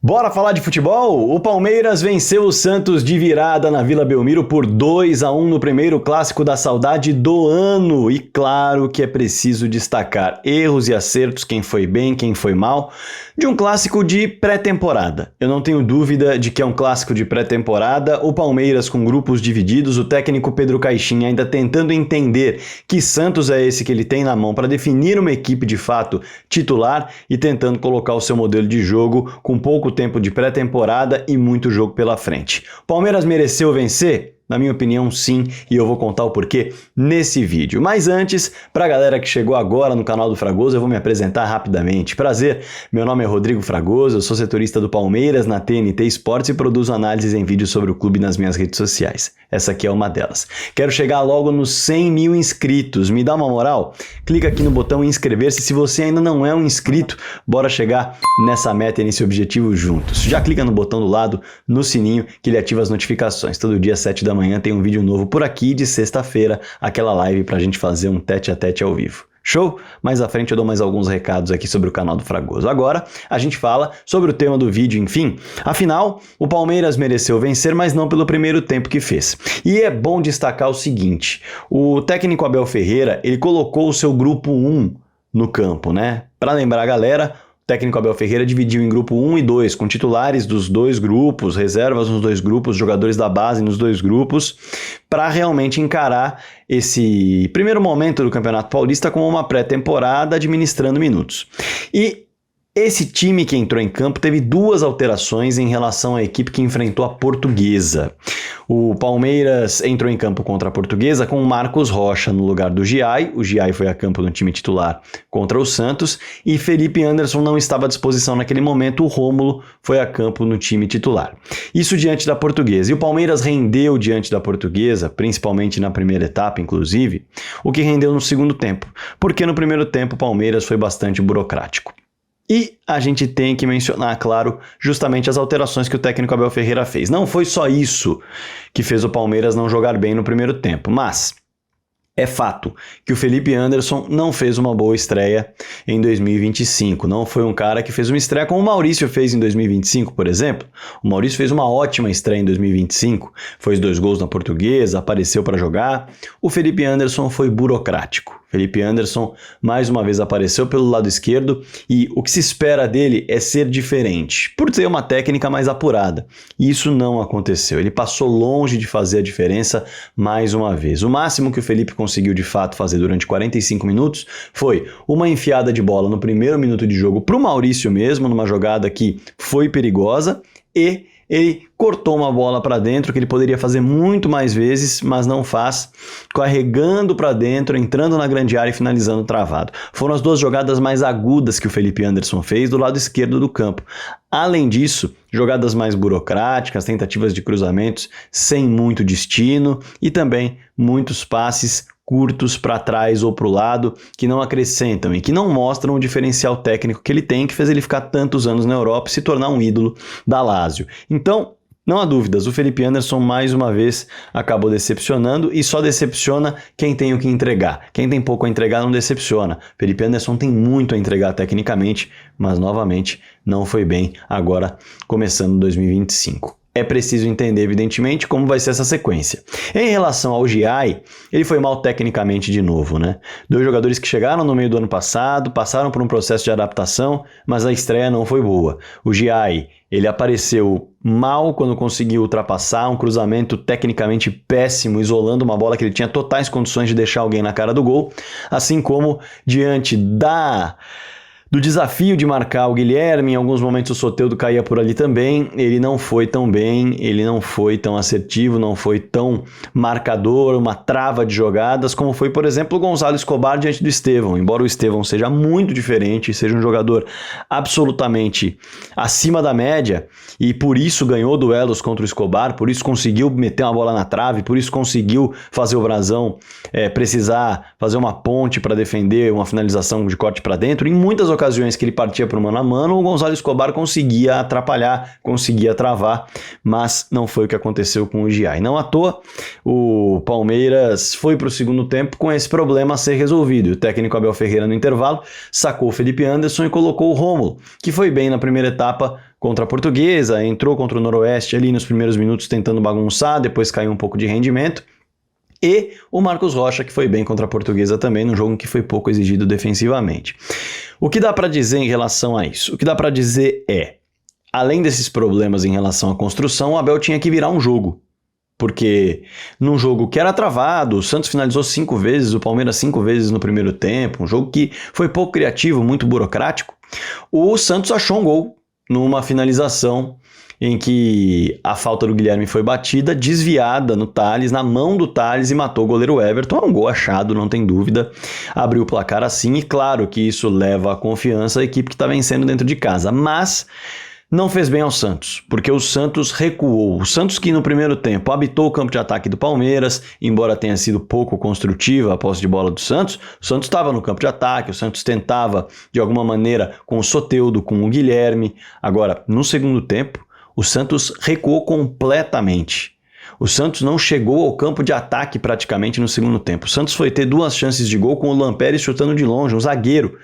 Bora falar de futebol? O Palmeiras venceu o Santos de virada na Vila Belmiro por 2-1 no primeiro clássico da saudade do ano. E claro que é preciso destacar erros e acertos, quem foi bem, quem foi mal, de um clássico de pré-temporada. Eu não tenho dúvida de que é um clássico de pré-temporada, o Palmeiras com grupos divididos, o técnico Pedro Caixinha ainda tentando entender que Santos é esse que ele tem na mão para definir uma equipe de fato titular e tentando colocar o seu modelo de jogo com pouco tempo de pré-temporada e muito jogo pela frente. O Palmeiras mereceu vencer? Na minha opinião, sim, e eu vou contar o porquê nesse vídeo. Mas antes, para a galera que chegou agora no canal do Fragoso, eu vou me apresentar rapidamente. Prazer, meu nome é Rodrigo Fragoso, eu sou setorista do Palmeiras na TNT Esportes e produzo análises em vídeo sobre o clube nas minhas redes sociais. Essa aqui é uma delas. Quero chegar logo nos 100 mil inscritos. Me dá uma moral? Clica aqui no botão inscrever-se. Se você ainda não é um inscrito, bora chegar nessa meta e nesse objetivo juntos. Já clica no botão do lado, no sininho, que ele ativa as notificações. Todo dia, 7 da manhã, tem um vídeo novo por aqui. De sexta-feira, aquela live pra gente fazer um tete-a-tete ao vivo. Show? Mais à frente eu dou mais alguns recados aqui sobre o canal do Fragoso. Agora a gente fala sobre o tema do vídeo, enfim. Afinal, o Palmeiras mereceu vencer, mas não pelo primeiro tempo que fez. E é bom destacar o seguinte, o técnico Abel Ferreira, ele colocou o seu grupo 1 no campo, né? Para lembrar a galera, o técnico Abel Ferreira dividiu em grupo 1 e 2, com titulares dos dois grupos, reservas nos dois grupos, jogadores da base nos dois grupos, para realmente encarar esse primeiro momento do Campeonato Paulista como uma pré-temporada administrando minutos. E esse time que entrou em campo teve duas alterações em relação à equipe que enfrentou a Portuguesa. O Palmeiras entrou em campo contra a Portuguesa com o Marcos Rocha no lugar do Giai. O Giai foi a campo no time titular contra o Santos e Felipe Anderson não estava à disposição naquele momento. O Rômulo foi a campo no time titular. Isso diante da Portuguesa. E o Palmeiras rendeu diante da Portuguesa, principalmente na primeira etapa, inclusive, o que rendeu no segundo tempo. Porque no primeiro tempo o Palmeiras foi bastante burocrático. E a gente tem que mencionar, claro, justamente as alterações que o técnico Abel Ferreira fez. Não foi só isso que fez o Palmeiras não jogar bem no primeiro tempo, mas é fato que o Felipe Anderson não fez uma boa estreia em 2025. Não foi um cara que fez uma estreia como o Maurício fez em 2025, por exemplo. O Maurício fez uma ótima estreia em 2025, fez 2 gols na Portuguesa, apareceu para jogar. O Felipe Anderson foi burocrático. Felipe Anderson mais uma vez apareceu pelo lado esquerdo e o que se espera dele é ser diferente, por ter uma técnica mais apurada. E isso não aconteceu. Ele passou longe de fazer a diferença mais uma vez. O máximo que o Felipe conseguiu de fato fazer durante 45 minutos foi uma enfiada de bola no primeiro minuto de jogo para o Maurício mesmo, numa jogada que foi perigosa, e ele cortou uma bola para dentro que ele poderia fazer muito mais vezes, mas não faz, carregando para dentro, entrando na grande área e finalizando travado. Foram as duas jogadas mais agudas que o Felipe Anderson fez do lado esquerdo do campo. Além disso, jogadas mais burocráticas, tentativas de cruzamentos sem muito destino e também muitos passes curtos para trás ou para o lado, que não acrescentam e que não mostram o diferencial técnico que ele tem, que fez ele ficar tantos anos na Europa e se tornar um ídolo da Lazio. Então, não há dúvidas, o Felipe Anderson mais uma vez acabou decepcionando e só decepciona quem tem o que entregar. Quem tem pouco a entregar não decepciona. Felipe Anderson tem muito a entregar tecnicamente, mas novamente não foi bem agora começando 2025. É preciso entender, evidentemente, como vai ser essa sequência. Em relação ao Giai, ele foi mal tecnicamente de novo, né? 2 jogadores que chegaram no meio do ano passado, passaram por um processo de adaptação, mas a estreia não foi boa. O Giai, ele apareceu mal quando conseguiu ultrapassar um cruzamento tecnicamente péssimo, isolando uma bola que ele tinha totais condições de deixar alguém na cara do gol, assim como diante do desafio de marcar o Guilherme, em alguns momentos o Soteldo caía por ali também, ele não foi tão bem, ele não foi tão assertivo, não foi tão marcador, uma trava de jogadas, como foi, por exemplo, o Gonzalo Escobar diante do Estevão. Embora o Estevão seja muito diferente, seja um jogador absolutamente acima da média, e por isso ganhou duelos contra o Escobar, por isso conseguiu meter uma bola na trave, por isso conseguiu fazer o Brasão precisar fazer uma ponte para defender uma finalização de corte para dentro. Em muitas ocasiões que ele partia para o mano a mano, o Gonzalo Escobar conseguia atrapalhar, conseguia travar, mas não foi o que aconteceu com o Giai. Não à toa, o Palmeiras foi para o segundo tempo com esse problema a ser resolvido. O técnico Abel Ferreira, no intervalo, sacou o Felipe Anderson e colocou o Rômulo, que foi bem na primeira etapa, contra a Portuguesa, entrou contra o Noroeste ali nos primeiros minutos tentando bagunçar, depois caiu um pouco de rendimento. E o Marcos Rocha, que foi bem contra a Portuguesa também, num jogo que foi pouco exigido defensivamente. O que dá para dizer em relação a isso? O que dá para dizer é, além desses problemas em relação à construção, o Abel tinha que virar um jogo. Porque num jogo que era travado, o Santos finalizou 5 vezes, o Palmeiras 5 vezes no primeiro tempo, um jogo que foi pouco criativo, muito burocrático, o Santos achou um gol numa finalização em que a falta do Guilherme foi batida, desviada no Tales, na mão do Tales, e matou o goleiro Everton. É um gol achado, não tem dúvida. Abriu o placar assim, e claro que isso leva a confiança à equipe que está vencendo dentro de casa. Mas não fez bem ao Santos, porque o Santos recuou. O Santos, que no primeiro tempo habitou o campo de ataque do Palmeiras, embora tenha sido pouco construtiva a posse de bola do Santos, o Santos estava no campo de ataque, o Santos tentava de alguma maneira com o Soteldo, com o Guilherme. Agora, no segundo tempo, o Santos recuou completamente. O Santos não chegou ao campo de ataque praticamente no segundo tempo. O Santos foi ter 2 chances de gol com o Lampérez chutando de longe, um zagueiro,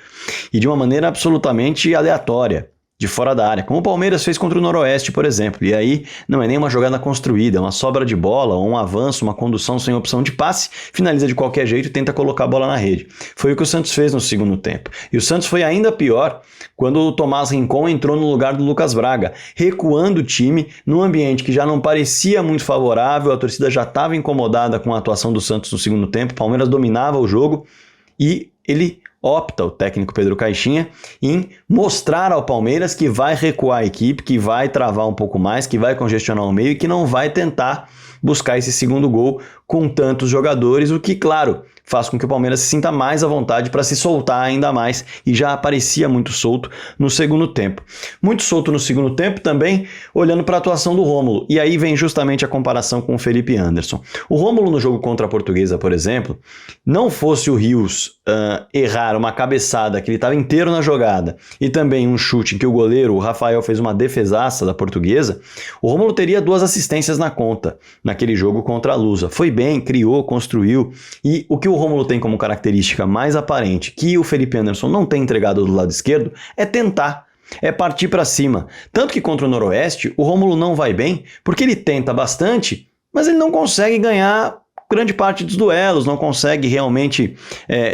e de uma maneira absolutamente aleatória, de fora da área, como o Palmeiras fez contra o Noroeste, por exemplo. E aí não é nem uma jogada construída, é uma sobra de bola, ou um avanço, uma condução sem opção de passe, finaliza de qualquer jeito e tenta colocar a bola na rede. Foi o que o Santos fez no segundo tempo. E o Santos foi ainda pior quando o Tomás Rincon entrou no lugar do Lucas Braga, recuando o time num ambiente que já não parecia muito favorável, a torcida já estava incomodada com a atuação do Santos no segundo tempo, o Palmeiras dominava o jogo e ele opta, o técnico Pedro Caixinha, em mostrar ao Palmeiras que vai recuar a equipe, que vai travar um pouco mais, que vai congestionar o meio e que não vai tentar buscar esse segundo gol com tantos jogadores, o que, claro, faz com que o Palmeiras se sinta mais à vontade para se soltar ainda mais, e já aparecia muito solto no segundo tempo. Muito solto no segundo tempo também, olhando para a atuação do Rômulo, e aí vem justamente a comparação com o Felipe Anderson. O Rômulo no jogo contra a Portuguesa, por exemplo, não fosse o Rios errar uma cabeçada que ele estava inteiro na jogada, e também um chute em que o goleiro, o Rafael, fez uma defesaça da Portuguesa, o Rômulo teria 2 assistências na conta, naquele jogo contra a Lusa. Foi bem, criou, construiu, e o que o Rômulo tem como característica mais aparente, que o Felipe Anderson não tem entregado do lado esquerdo, é tentar, é partir para cima. Tanto que contra o Noroeste, o Rômulo não vai bem, porque ele tenta bastante, mas ele não consegue ganhar grande parte dos duelos, não consegue realmente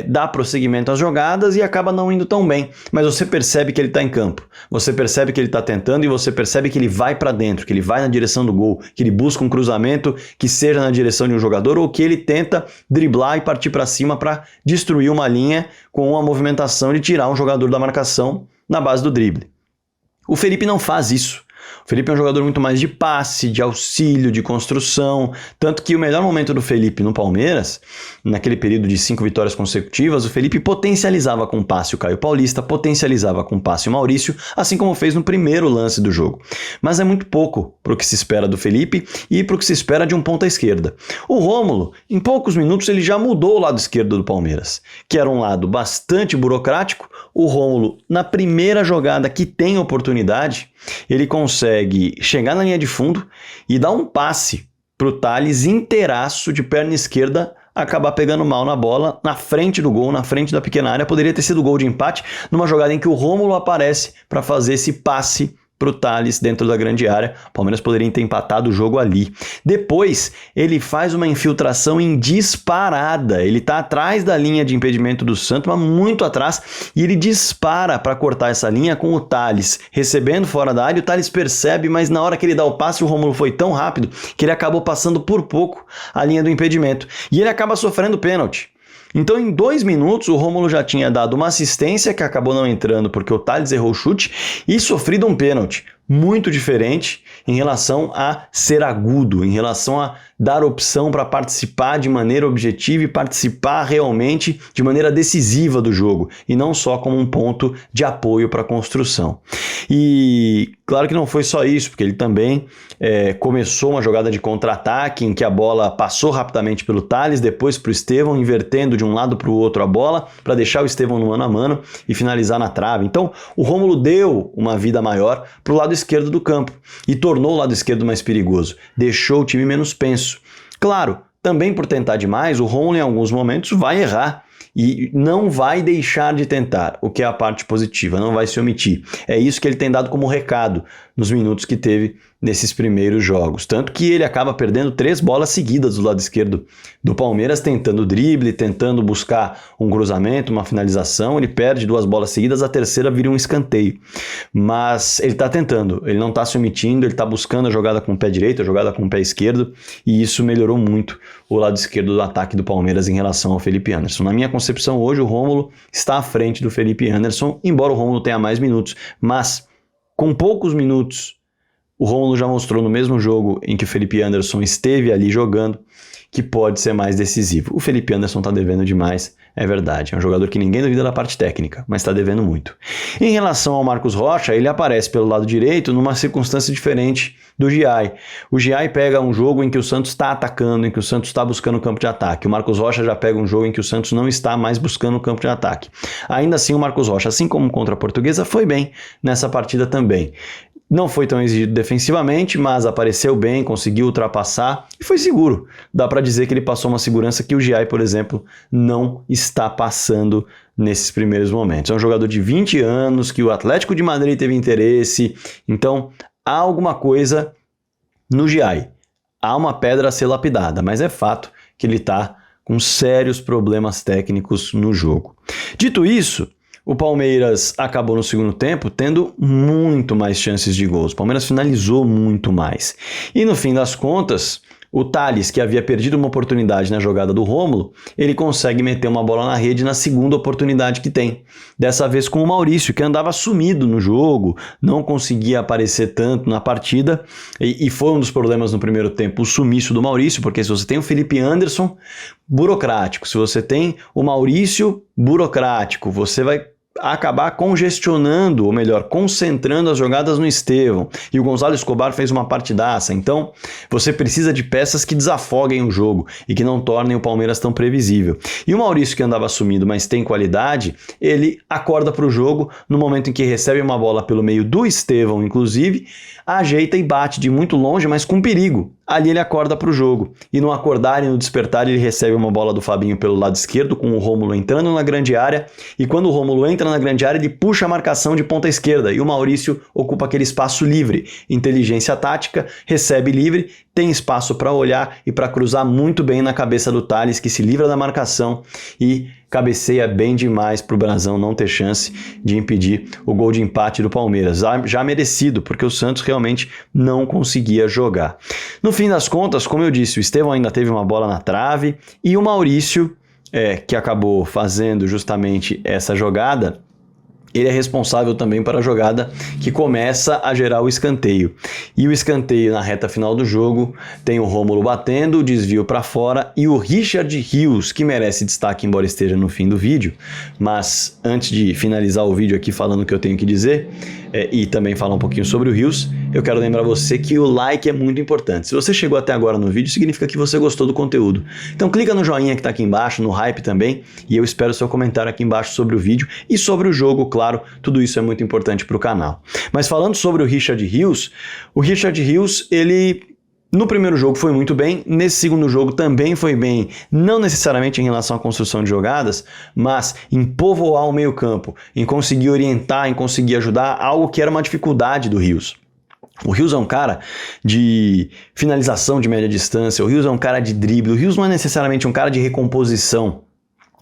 dar prosseguimento às jogadas e acaba não indo tão bem. Mas você percebe que ele está em campo, você percebe que ele está tentando e você percebe que ele vai para dentro, que ele vai na direção do gol, que ele busca um cruzamento que seja na direção de um jogador ou que ele tenta driblar e partir para cima para destruir uma linha com uma movimentação de tirar um jogador da marcação na base do drible. O Felipe não faz isso. O Felipe é um jogador muito mais de passe, de auxílio, de construção, tanto que o melhor momento do Felipe no Palmeiras, naquele período de 5 vitórias consecutivas, o Felipe potencializava com passe o Caio Paulista, potencializava com passe o Maurício, assim como fez no primeiro lance do jogo. Mas é muito pouco para o que se espera do Felipe e para o que se espera de um ponta esquerda. O Rômulo, em poucos minutos, ele já mudou o lado esquerdo do Palmeiras, que era um lado bastante burocrático. O Rômulo, na primeira jogada que tem oportunidade, ele consegue chegar na linha de fundo e dar um passe para o Tales inteiraço de perna esquerda acabar pegando mal na bola, na frente do gol, na frente da pequena área. Poderia ter sido gol de empate numa jogada em que o Rômulo aparece para fazer esse passe para o Tales dentro da grande área. O Palmeiras poderia ter empatado o jogo ali. Depois, ele faz uma infiltração em disparada. Ele está atrás da linha de impedimento do Santos, mas muito atrás, e ele dispara para cortar essa linha com o Tales recebendo fora da área. O Tales percebe, mas na hora que ele dá o passe, o Rômulo foi tão rápido que ele acabou passando por pouco a linha do impedimento. E ele acaba sofrendo pênalti. Então, em 2 minutos, o Rômulo já tinha dado uma assistência que acabou não entrando porque o Tales errou o chute e sofrido um pênalti. Muito diferente em relação a ser agudo, em relação a dar opção para participar de maneira objetiva e participar realmente de maneira decisiva do jogo, e não só como um ponto de apoio para a construção. E claro que não foi só isso, porque ele também começou uma jogada de contra-ataque em que a bola passou rapidamente pelo Tales, depois para o Estevão, invertendo de um lado para o outro a bola, para deixar o Estevão no mano a mano e finalizar na trave. Então, o Rômulo deu uma vida maior para o lado esquerdo do campo e tornou o lado esquerdo mais perigoso, deixou o time menos penso. Claro, também por tentar demais, o Rômulo em alguns momentos vai errar e não vai deixar de tentar, o que é a parte positiva, não vai se omitir. É isso que ele tem dado como recado nos minutos que teve nesses primeiros jogos. Tanto que ele acaba perdendo 3 bolas seguidas do lado esquerdo do Palmeiras, tentando drible, tentando buscar um cruzamento, uma finalização. Ele perde 2 bolas seguidas, a terceira vira um escanteio. Mas ele está tentando, ele não está se omitindo, ele está buscando a jogada com o pé direito, a jogada com o pé esquerdo, e isso melhorou muito o lado esquerdo do ataque do Palmeiras em relação ao Felipe Anderson. Na minha concepção, hoje o Rômulo está à frente do Felipe Anderson, embora o Rômulo tenha mais minutos, mas com poucos minutos o Rômulo já mostrou no mesmo jogo em que o Felipe Anderson esteve ali jogando que pode ser mais decisivo. O Felipe Anderson está devendo demais, é verdade. É um jogador que ninguém duvida da parte técnica, mas está devendo muito. Em relação ao Marcos Rocha, ele aparece pelo lado direito numa circunstância diferente do Giai. O Giai pega um jogo em que o Santos está atacando, em que o Santos está buscando o campo de ataque. O Marcos Rocha já pega um jogo em que o Santos não está mais buscando o campo de ataque. Ainda assim, o Marcos Rocha, assim como contra a Portuguesa, foi bem nessa partida também. Não foi tão exigido defensivamente, mas apareceu bem, conseguiu ultrapassar e foi seguro. Dá para dizer que ele passou uma segurança que o Giai, por exemplo, não está passando nesses primeiros momentos. É um jogador de 20 anos, que o Atlético de Madrid teve interesse, então há alguma coisa no Giai. Há uma pedra a ser lapidada, mas é fato que ele está com sérios problemas técnicos no jogo. Dito isso, o Palmeiras acabou no segundo tempo tendo muito mais chances de gols. O Palmeiras finalizou muito mais. E no fim das contas, o Thales, que havia perdido uma oportunidade na jogada do Rômulo, ele consegue meter uma bola na rede na segunda oportunidade que tem. Dessa vez com o Maurício, que andava sumido no jogo, não conseguia aparecer tanto na partida. E foi um dos problemas no primeiro tempo, o sumiço do Maurício, porque se você tem o Felipe Anderson, burocrático. Se você tem o Maurício, burocrático. Você vai acabar congestionando, ou melhor, concentrando as jogadas no Estevão. E o Gonzalo Escobar fez uma partidaça. Então, você precisa de peças que desafoguem o jogo e que não tornem o Palmeiras tão previsível. E o Maurício, que andava sumido, mas tem qualidade, ele acorda para o jogo no momento em que recebe uma bola pelo meio do Estevão, inclusive, ajeita e bate de muito longe, mas com perigo. Ali ele acorda para o jogo. E no acordar e no despertar, ele recebe uma bola do Fabinho pelo lado esquerdo, com o Rômulo entrando na grande área. E quando o Rômulo entra na grande área, ele puxa a marcação de ponta esquerda. E o Maurício ocupa aquele espaço livre. Inteligência tática, recebe livre, tem espaço para olhar e para cruzar muito bem na cabeça do Thales, que se livra da marcação e cabeceia bem demais para o Brasão não ter chance de impedir o gol de empate do Palmeiras. Já merecido, porque o Santos realmente não conseguia jogar. No fim das contas, como eu disse, o Estevão ainda teve uma bola na trave e o Maurício, que acabou fazendo justamente essa jogada, ele é responsável também para a jogada que começa a gerar o escanteio. E o escanteio na reta final do jogo tem o Rômulo batendo, o desvio para fora e o Richard Rios, que merece destaque embora esteja no fim do vídeo. Mas antes de finalizar o vídeo aqui falando o que eu tenho que dizer e também falar um pouquinho sobre o Rios, eu quero lembrar você que o like é muito importante. Se você chegou até agora no vídeo, significa que você gostou do conteúdo. Então clica no joinha que está aqui embaixo, no hype também, e eu espero o seu comentário aqui embaixo sobre o vídeo e sobre o jogo, claro, tudo isso é muito importante para o canal. Mas falando sobre o Richard Rios, ele no primeiro jogo foi muito bem, nesse segundo jogo também foi bem, não necessariamente em relação à construção de jogadas, mas em povoar o meio-campo, em conseguir orientar, em conseguir ajudar, algo que era uma dificuldade do Rios. O Rios é um cara de finalização de média distância, o Rios é um cara de drible, o Rios não é necessariamente um cara de recomposição.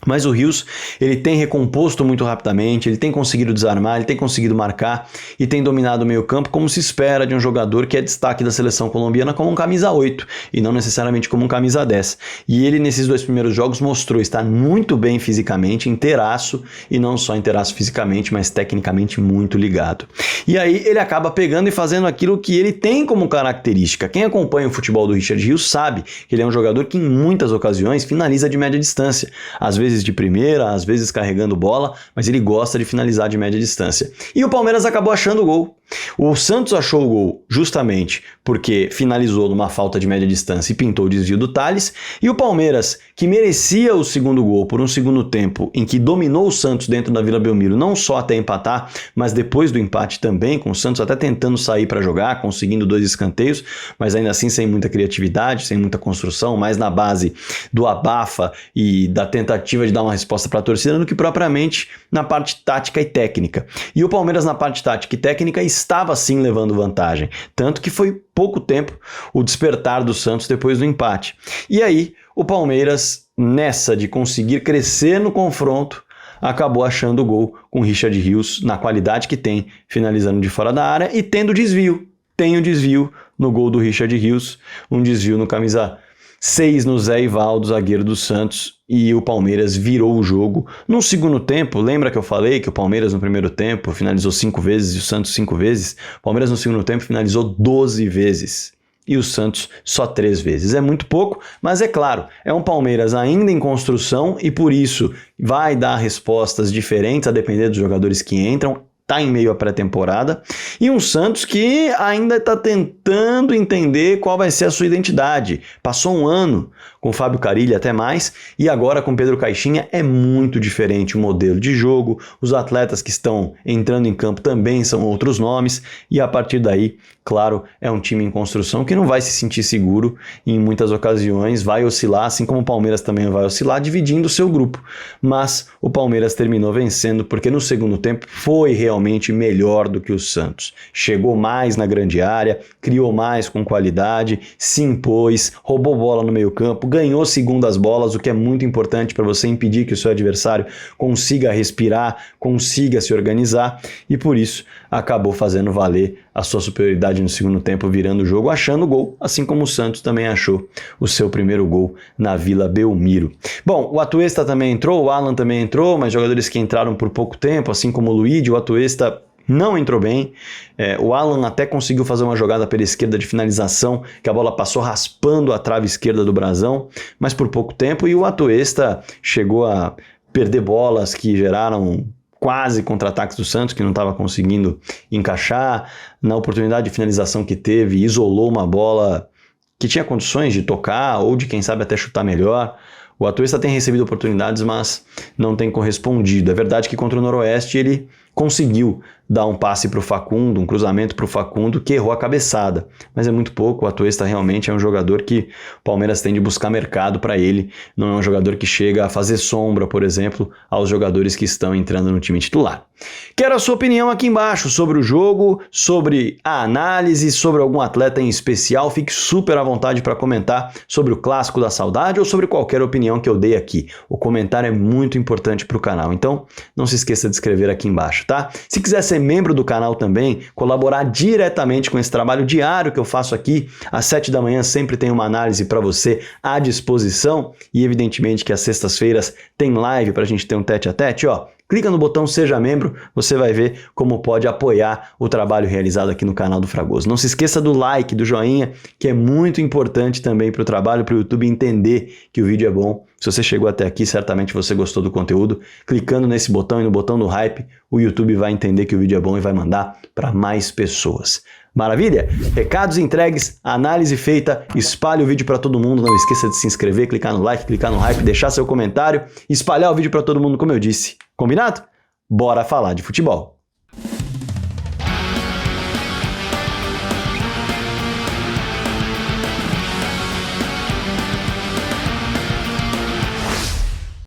Mas o Rios, ele tem recomposto muito rapidamente, ele tem conseguido desarmar, ele tem conseguido marcar e tem dominado o meio campo como se espera de um jogador que é destaque da seleção colombiana como um camisa 8 e não necessariamente como um camisa 10. E ele nesses 2 primeiros jogos mostrou estar muito bem fisicamente, inteiraço, e não só inteiraço fisicamente, mas tecnicamente muito ligado. E aí ele acaba pegando e fazendo aquilo que ele tem como característica. Quem acompanha o futebol do Richard Rios sabe que ele é um jogador que em muitas ocasiões finaliza de média distância. Às vezes de primeira, às vezes carregando bola, mas ele gosta de finalizar de média distância. E o Palmeiras acabou achando o gol. O Santos achou o gol justamente porque finalizou numa falta de média distância e pintou o desvio do Thales, e o Palmeiras, que merecia o segundo gol por um segundo tempo em que dominou o Santos dentro da Vila Belmiro, não só até empatar, mas depois do empate também, com o Santos até tentando sair para jogar, conseguindo 2 escanteios, mas ainda assim sem muita criatividade, sem muita construção, mais na base do abafa e da tentativa de dar uma resposta para a torcida do que propriamente na parte tática e técnica. E o Palmeiras na parte tática e técnica estava sim levando vantagem, tanto que foi pouco tempo o despertar do Santos depois do empate. E aí o Palmeiras, nessa de conseguir crescer no confronto, acabou achando o gol com o Richard Rios na qualidade que tem, finalizando de fora da área e tendo desvio. Tem o desvio no gol do Richard Rios, um desvio no camisa 6 no Zé Ivaldo, zagueiro do Santos, e o Palmeiras virou o jogo. No segundo tempo, lembra que eu falei que o Palmeiras no primeiro tempo finalizou 5 vezes e o Santos 5 vezes? O Palmeiras no segundo tempo finalizou 12 vezes. E o Santos só 3 vezes. É muito pouco, mas é claro, é um Palmeiras ainda em construção e por isso vai dar respostas diferentes a depender dos jogadores que entram. Está em meio à pré-temporada, e um Santos que ainda está tentando entender qual vai ser a sua identidade. Passou um ano com o Fábio Carille até mais, e agora com Pedro Caixinha é muito diferente o modelo de jogo, os atletas que estão entrando em campo também são outros nomes, e a partir daí, claro, é um time em construção que não vai se sentir seguro e em muitas ocasiões vai oscilar, assim como o Palmeiras também vai oscilar, dividindo o seu grupo. Mas o Palmeiras terminou vencendo porque no segundo tempo foi realmente melhor do que o Santos. Chegou mais na grande área, criou mais com qualidade, se impôs, roubou bola no meio campo, ganhou segundas bolas, o que é muito importante para você impedir que o seu adversário consiga respirar, consiga se organizar, e por isso acabou fazendo valer a sua superioridade no segundo tempo, virando o jogo, achando o gol, assim como o Santos também achou o seu primeiro gol na Vila Belmiro. Bom, o Atuesta também entrou, o Alan também entrou, mas jogadores que entraram por pouco tempo, assim como o Luigi, o Atuesta não entrou bem. O Alan até conseguiu fazer uma jogada pela esquerda de finalização, que a bola passou raspando a trave esquerda do Brasão, mas por pouco tempo, e o Atuesta chegou a perder bolas que geraram quase contra-ataques do Santos, que não estava conseguindo encaixar. Na oportunidade de finalização que teve, isolou uma bola que tinha condições de tocar ou de, quem sabe, até chutar melhor. O Atuesta tem recebido oportunidades, mas não tem correspondido. É verdade que contra o Noroeste ele conseguiu dar um passe para o Facundo, um cruzamento para o Facundo, que errou a cabeçada. Mas é muito pouco, o Atuesta realmente é um jogador que o Palmeiras tem de buscar mercado para ele. Não é um jogador que chega a fazer sombra, por exemplo, aos jogadores que estão entrando no time titular. Quero a sua opinião aqui embaixo sobre o jogo, sobre a análise, sobre algum atleta em especial. Fique super à vontade para comentar sobre o Clássico da Saudade ou sobre qualquer opinião que eu dei aqui. O comentário é muito importante para o canal, então não se esqueça de escrever aqui embaixo, tá? Se quiser ser membro do canal também, colaborar diretamente com esse trabalho diário que eu faço aqui, às 7 da manhã sempre tem uma análise para você à disposição, e evidentemente que às sextas-feiras tem live para a gente ter um tete-a-tete, ó. Clica no botão Seja Membro, você vai ver como pode apoiar o trabalho realizado aqui no canal do Fragoso. Não se esqueça do like, do joinha, que é muito importante também para o trabalho, para o YouTube entender que o vídeo é bom. Se você chegou até aqui, certamente você gostou do conteúdo. Clicando nesse botão e no botão do hype, o YouTube vai entender que o vídeo é bom e vai mandar para mais pessoas. Maravilha? Recados entregues, análise feita, espalhe o vídeo para todo mundo, não esqueça de se inscrever, clicar no like, clicar no hype, deixar seu comentário, espalhar o vídeo para todo mundo, como eu disse. Combinado? Bora falar de futebol!